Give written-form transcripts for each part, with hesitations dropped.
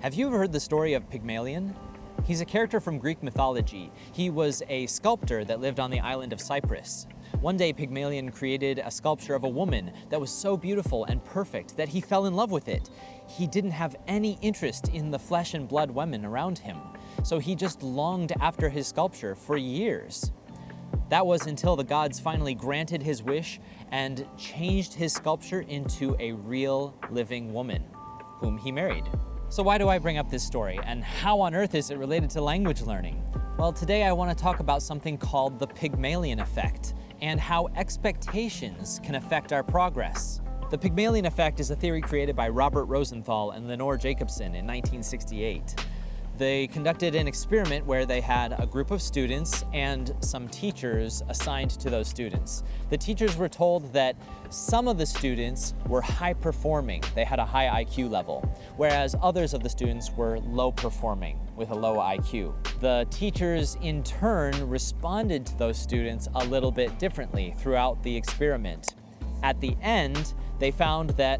Have you ever heard the story of Pygmalion? He's a character from Greek mythology. He was a sculptor that lived on the island of Cyprus. One day, Pygmalion created a sculpture of a woman that was so beautiful and perfect that he fell in love with it. He didn't have any interest in the flesh and blood women around him, so he just longed after his sculpture for years. That was until the gods finally granted his wish and changed his sculpture into a real living woman, whom he married. So why do I bring up this story, and how on earth is it related to language learning? Well, today I want to talk about something called the Pygmalion effect, and how expectations can affect our progress. The Pygmalion effect is a theory created by Robert Rosenthal and Lenore Jacobson in 1968. They conducted an experiment where they had a group of students and some teachers assigned to those students. The teachers were told that some of the students were high performing, they had a high IQ level, whereas others of the students were low performing with a low IQ. The teachers in turn responded to those students a little bit differently throughout the experiment. At the end, they found that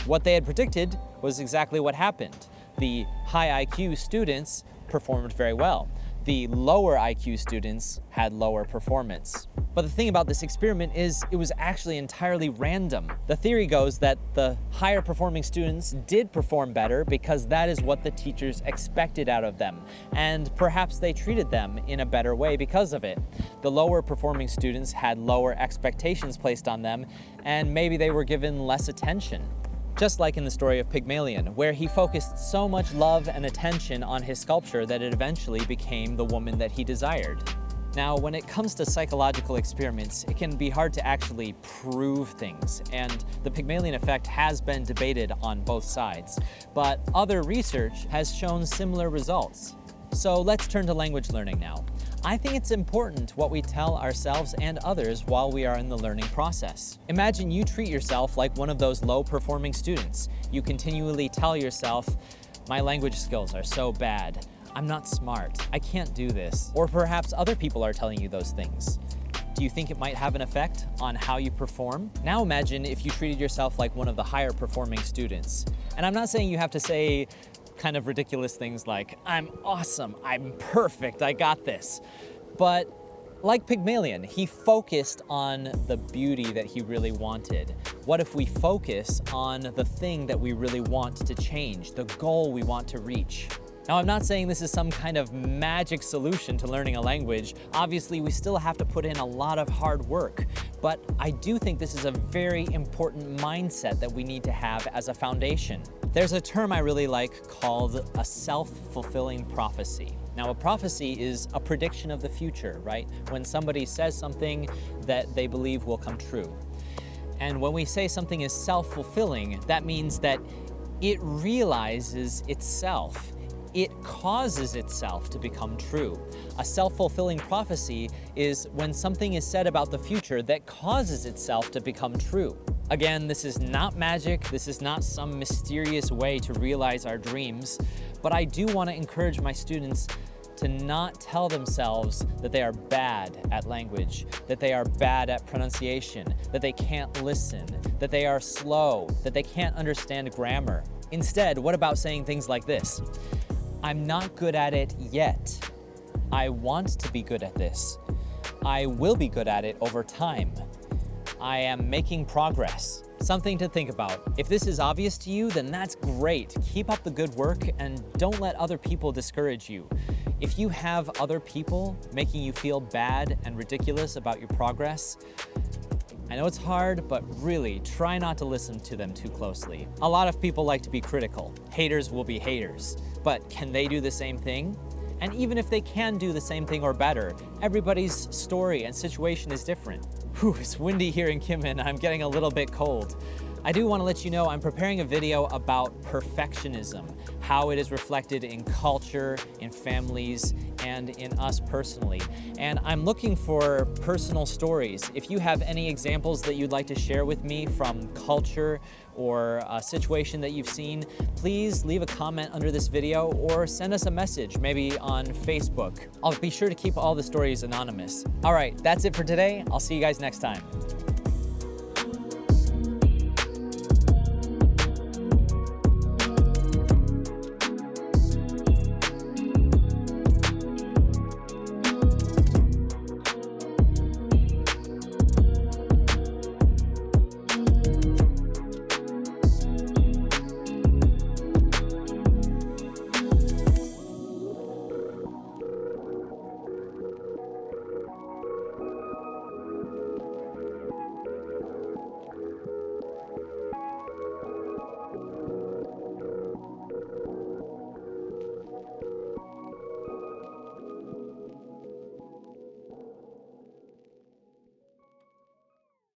what they had predicted was exactly what happened. The high IQ students performed very well. The lower IQ students had lower performance. But the thing about this experiment is it was actually entirely random. The theory goes that the higher performing students did perform better because that is what the teachers expected out of them, and perhaps they treated them in a better way because of it. The lower performing students had lower expectations placed on them, and maybe they were given less attention. Just like in the story of Pygmalion, where he focused so much love and attention on his sculpture that it eventually became the woman that he desired. Now, when it comes to psychological experiments, it can be hard to actually prove things, and the Pygmalion effect has been debated on both sides, but other research has shown similar results. So let's turn to language learning now. I think it's important what we tell ourselves and others while we are in the learning process. Imagine you treat yourself like one of those low-performing students. You continually tell yourself, my language skills are so bad. I'm not smart. I can't do this. Or perhaps other people are telling you those things. Do you think it might have an effect on how you perform? Now imagine if you treated yourself like one of the higher performing students. And I'm not saying you have to say kind of ridiculous things like, I'm awesome, I'm perfect, I got this. But like Pygmalion, he focused on the beauty that he really wanted. What if we focus on the thing that we really want to change, the goal we want to reach? Now, I'm not saying this is some kind of magic solution to learning a language. Obviously, we still have to put in a lot of hard work, but I do think this is a very important mindset that we need to have as a foundation. There's a term I really like called a self-fulfilling prophecy. Now, a prophecy is a prediction of the future, right? When somebody says something that they believe will come true. And when we say something is self-fulfilling, that means that it realizes itself. It causes itself to become true. A self-fulfilling prophecy is when something is said about the future that causes itself to become true. Again, this is not magic, this is not some mysterious way to realize our dreams, but I do want to encourage my students to not tell themselves that they are bad at language, that they are bad at pronunciation, that they can't listen, that they are slow, that they can't understand grammar. Instead, what about saying things like this? I'm not good at it yet. I want to be good at this. I will be good at it over time. I am making progress. Something to think about. If this is obvious to you, then that's great. Keep up the good work and don't let other people discourage you. If you have other people making you feel bad and ridiculous about your progress, I know it's hard, but really try not to listen to them too closely. A lot of people like to be critical. Haters will be haters, but can they do the same thing? And even if they can do the same thing or better, everybody's story and situation is different. Whew, it's windy here in Kinmen. I'm getting a little bit cold. I do want to let you know I'm preparing a video about perfectionism, how it is reflected in culture, in families, and in us personally. And I'm looking for personal stories. If you have any examples that you'd like to share with me from culture or a situation that you've seen, please leave a comment under this video or send us a message, maybe on Facebook. I'll be sure to keep all the stories anonymous. All right, that's it for today. I'll see you guys next time.